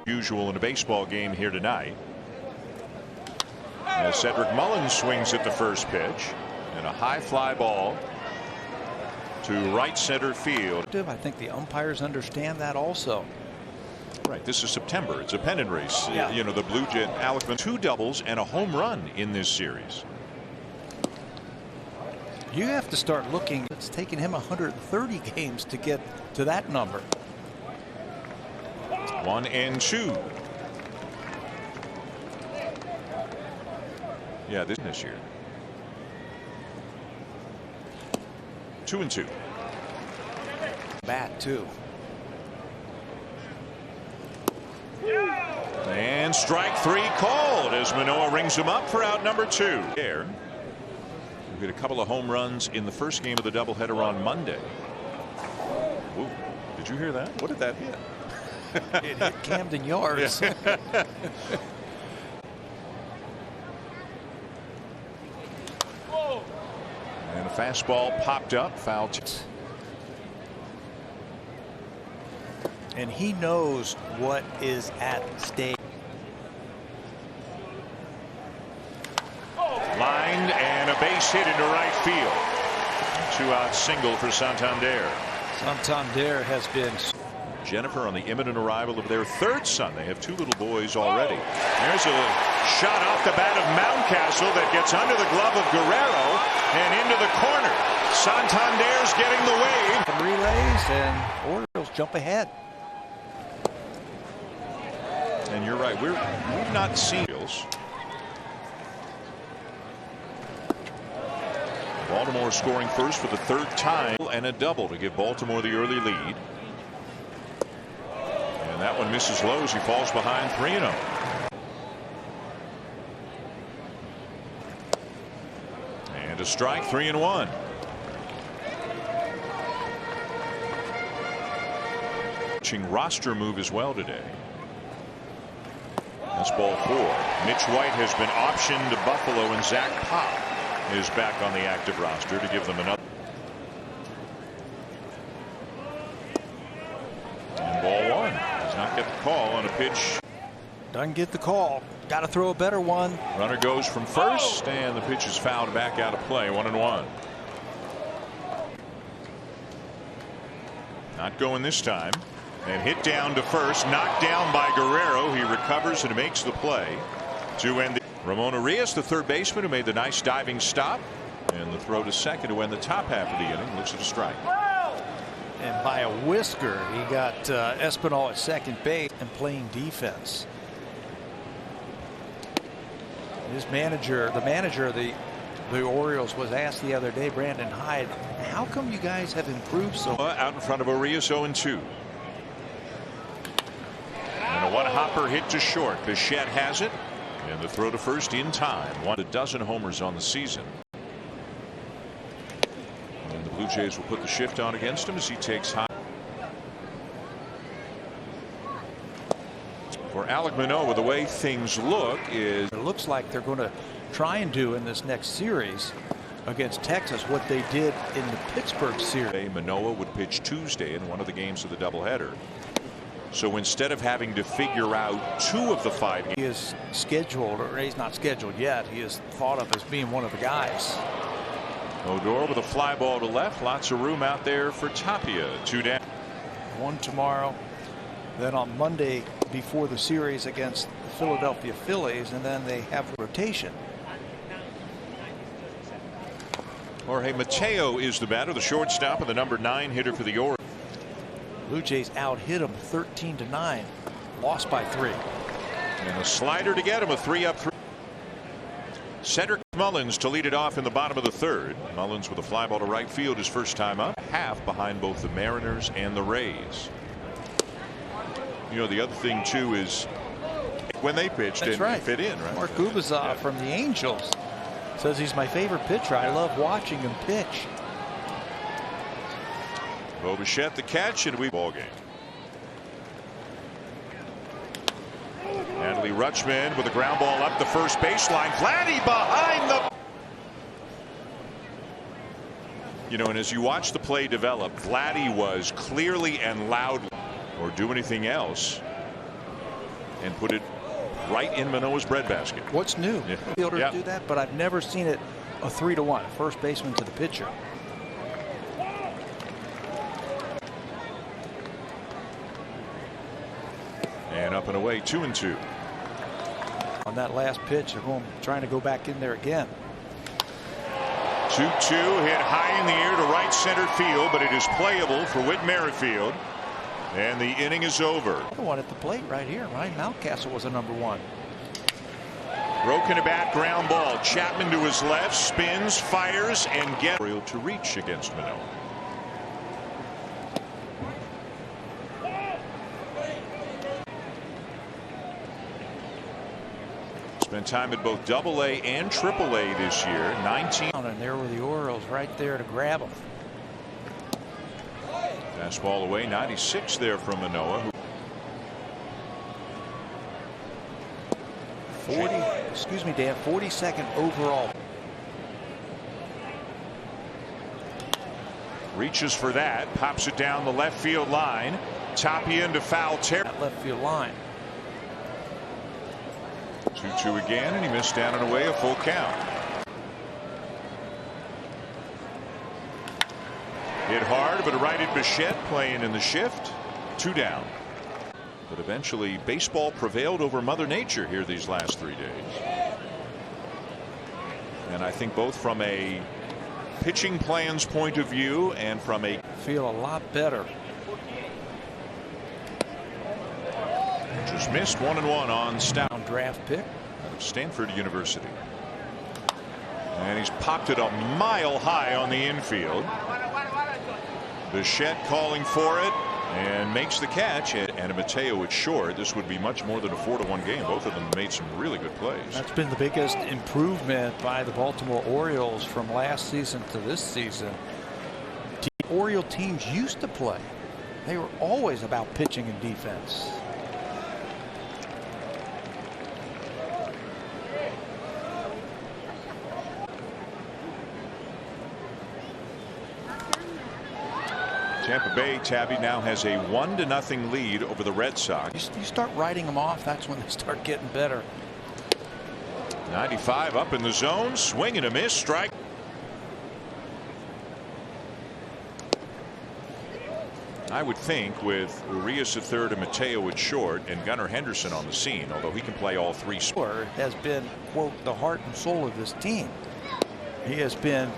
Usual in a baseball game here tonight. As Cedric Mullins swings at the first pitch, and a high fly ball to right center field. I think the umpires understand that also. Right, this is September. It's a pennant race. Yeah. You know, the Blue Jay, Alek Manoah, 2 doubles and a home run in this series. You have to start looking. It's taken him 130 games to get to that number. 1-2. Yeah, this year. 2-2. Bat too. And strike 3 called as Manoah rings him up for out number 2. There. We had a couple of home runs in the first game of the doubleheader on Monday. Ooh, did you hear that? What did that hit? It hit Camden Yards. And a fastball popped up, foul. And he knows what is at stake. Lined and a base hit into right field. 2-out single for Santander. Santander has been. Jennifer on the imminent arrival of their 3rd son. They have 2 little boys already. There's a shot off the bat of Mountcastle that gets under the glove of Guerrero and into the corner. Santander's getting the wave. Relays and Orioles jump ahead. And you're right. We've not seen Orioles. Baltimore scoring first for the 3rd time and a double to give Baltimore the early lead. And that one misses low as he falls behind 3-0. And a strike, 3-1. Roster move as well today. That's ball 4. Mitch White has been optioned to Buffalo, and Zach Pop is back on the active roster to give them another. And ball 1 does not get the call on a pitch. Doesn't get the call. Got to throw a better one. Runner goes from first, and the pitch is fouled back out of play. 1-1. Not going this time. And hit down to first, knocked down by Guerrero. He recovers and makes the play to end. Ramon Arias, the 3rd baseman, who made the nice diving stop, and the throw to second to end the top half of the inning. Looks at a strike. And by a whisker, he got Espinal at second base and playing defense. His manager, the manager of the Orioles, was asked the other day, Brandon Hyde, how come you guys have improved so much? Out in front of Arias, 0-2. And a one-hopper hit to short. Bichette has it. And the throw to first in time. 12 homers on the season. And the Blue Jays will put the shift on against him as he takes high. For Alek Manoah, the way things look is. It looks like they're going to try and do in this next series against Texas what they did in the Pittsburgh series. Manoah would pitch Tuesday in one of the games of the doubleheader. So instead of having to figure out 2 of the 5 games. He is scheduled, or he's not scheduled yet. He is thought of as being one of the guys. Odor with a fly ball to left. Lots of room out there for Tapia. 2 down. 1 tomorrow. Then on Monday before the series against the Philadelphia Phillies, and then they have rotation. Jorge Mateo is the batter, the shortstop, and the number 9 hitter for the Orioles. Blue Jays out hit him 13-9. Lost by 3. And a slider to get him, a 3-up. Cedric Mullins to lead it off in the bottom of the 3rd. Mullins with a fly ball to right field his first time up. Half behind both the Mariners and the Rays. You know, the other thing too is when they pitched, That's didn't right. fit in, right? Mark Gubicza from the Angels says he's my favorite pitcher. I love watching him pitch. Bo Bichette the catch, and we ball game. Natalie Rutschman with a ground ball up the first baseline. Vladdy behind the. You know, and as you watch the play develop, Vladdy was clearly and loudly, or do anything else. and put it right in Manoah's breadbasket. What's new? Yeah. Fielders Yeah. do that, but I've never seen it a 3-1. First baseman to the pitcher. And up and away, 2-2. On that last pitch, they're trying to go back in there again. 2-2, hit high in the air to right center field, but it is playable for Whit Merrifield. And the inning is over. The one at the plate right here. Ryan Mountcastle was a #1. Broken at bat, ground ball. Chapman to his left, spins, fires, and gets to reach against Manoah. Spent time at both AA and AAA this year. 19. And there were the Orioles right there to grab him. Fastball away, 96 there from Manoah. 42nd overall. Reaches for that, pops it down the left field line. Tapia into foul territory. That left field line. 2-2 again, and he missed down and away, a full count. Hit hard, but a righted Bichette playing in the shift. 2 down. But eventually, baseball prevailed over Mother Nature here these last 3 days. And I think both from a pitching plan's point of view and from a feel a lot better. Just missed 1-1 on Stout. Draft pick Out of Stanford University. And he's popped it a mile high on the infield. Bichette calling for it and makes the catch. And Mateo at short. This would be much more than a 4-1 game. Both of them made some really good plays. That's been the biggest improvement by the Baltimore Orioles from last season to this season. The Oriole teams used to play. They were always about pitching and defense. Tampa Bay, Tabby, now has a 1-0 lead over the Red Sox. You start writing them off, that's when they start getting better. 95 up in the zone, swing and a miss, strike. I would think with Urias at third and Mateo at short and Gunnar Henderson on the scene, although he can play all 3 spots. Has been, quote, the heart and soul of this team. He has been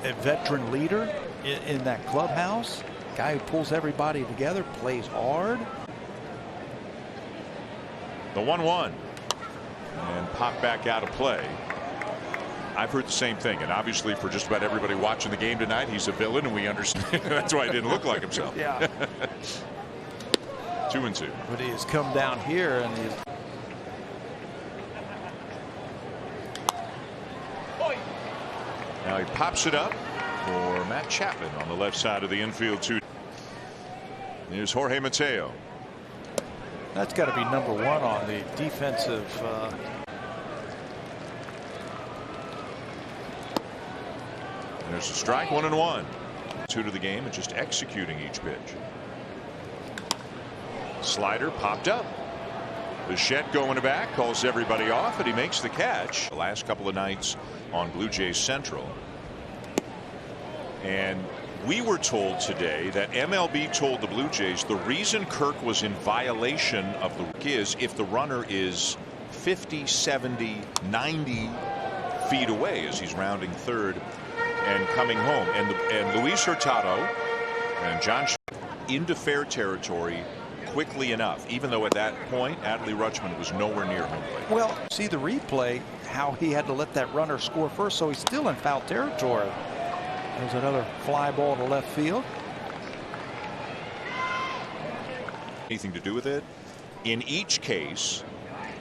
a veteran leader in that clubhouse. Guy who pulls everybody together, plays hard. The 1-1 and pop back out of play. I've heard the same thing, and obviously for just about everybody watching the game tonight, he's a villain, and we understand. That's why he didn't look like himself. Yeah. 2-2. But he has come down here and he's. Now he pops it up for Matt Chapman on the left side of the infield. Here's Jorge Mateo. That's got to be #1 on the defensive. There's a strike, 1-1. 2 to the game and just executing each pitch. Slider popped up. Bichette going to back, calls everybody off, and he makes the catch. The last couple of nights on Blue Jays Central. And we were told today that MLB told the Blue Jays the reason Kirk was in violation of the rule is if the runner is 50, 70, 90 feet away as he's rounding third and coming home. And Luis Hurtado and John into fair territory quickly enough, even though at that point Adley Rutschman was nowhere near home plate. Well, see the replay, how he had to let that runner score first, so he's still in foul territory. There's another fly ball to left field. Anything to do with it? In each case,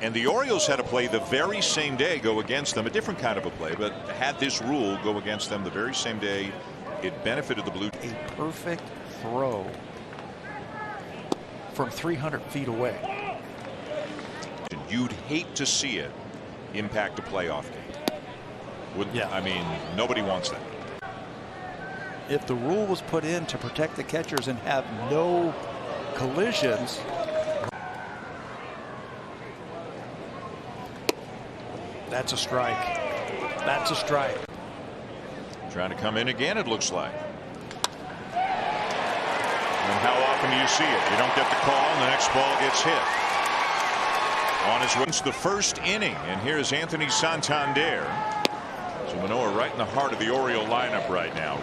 and the Orioles had a play the very same day go against them, a different kind of a play, but had this rule go against them the very same day, it benefited the Blue Jays. A perfect throw from 300 feet away. You'd hate to see it impact a playoff game. Wouldn't, yeah. I mean, nobody wants that. If the rule was put in to protect the catchers and have no collisions. That's a strike. That's a strike. Trying to come in again, it looks like. And how often do you see it? You don't get the call, and the next ball gets hit. On his way to the first inning, and here's Anthony Santander. So Manoah right in the heart of the Oriole lineup right now.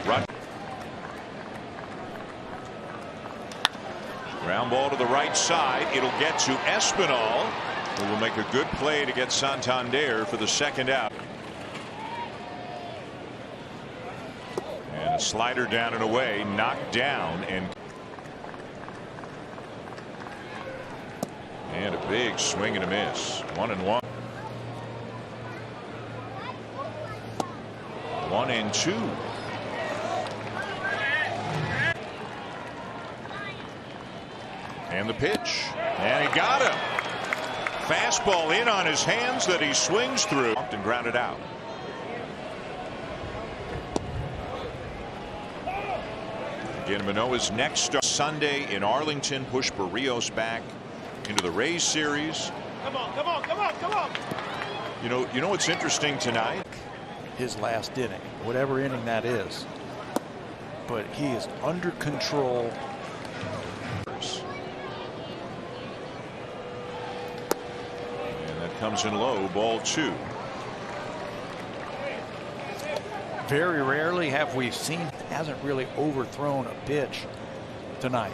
Ground ball to the right side. It'll get to Espinal, who will make a good play to get Santander for the second out. And a slider down and away, knocked down, and a big swing and a miss. 1-1. 1-2. And the pitch, and he got him. Fastball in on his hands that he swings through and grounded out. Again, Manoah's next start Sunday in Arlington. Push Barrios back into the Rays series. Come on, come on, come on, come on. You know what's interesting tonight? His last inning, whatever inning that is, but he is under control. And that comes in low, ball 2. Very rarely have we seen, hasn't really overthrown a pitch tonight.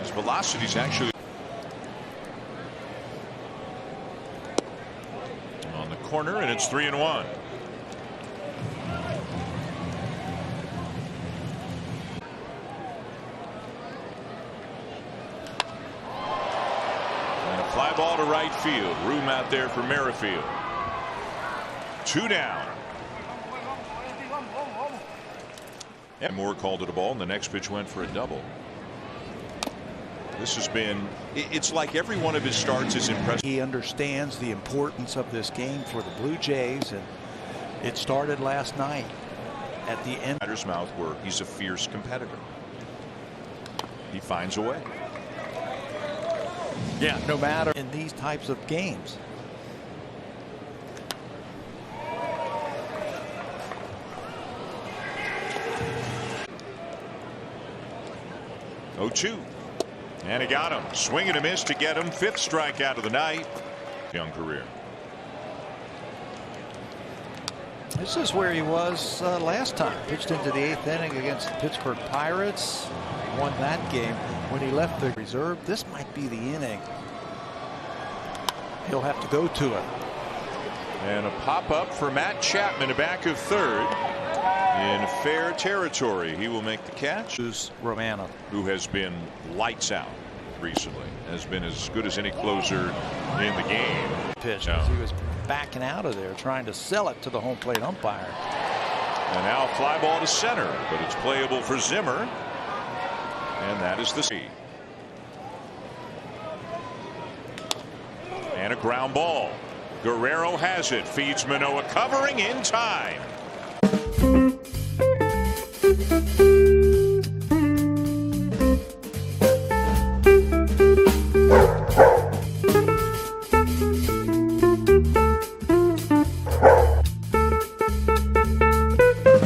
His velocity's actually on the corner, and it's 3-1. And a fly ball to right field. Room out there for Merrifield. 2 down. And Moore called it a ball, and the next pitch went for a double. This has been, it's like every one of his starts is impressive. He understands the importance of this game for the Blue Jays, and it started last night at the end. Batter's mouth where he's a fierce competitor. He finds a way. Yeah, no matter in these types of games. Oh, 2. And he got him. Swing and a miss to get him. 5th strikeout of the night. Young career. This is where he was last time. Pitched into the 8th inning against the Pittsburgh Pirates. Won that game. When he left the reserve, this might be the inning he'll have to go to it. And a pop up for Matt Chapman, a back of third. In fair territory, he will make the catch. Romano, who has been lights out recently, has been as good as any closer in the game. Pitch. No. He was backing out of there, trying to sell it to the home plate umpire. And now a fly ball to center, but it's playable for Zimmer, and that is the C. And a ground ball. Guerrero has it, feeds Manoah, covering in time.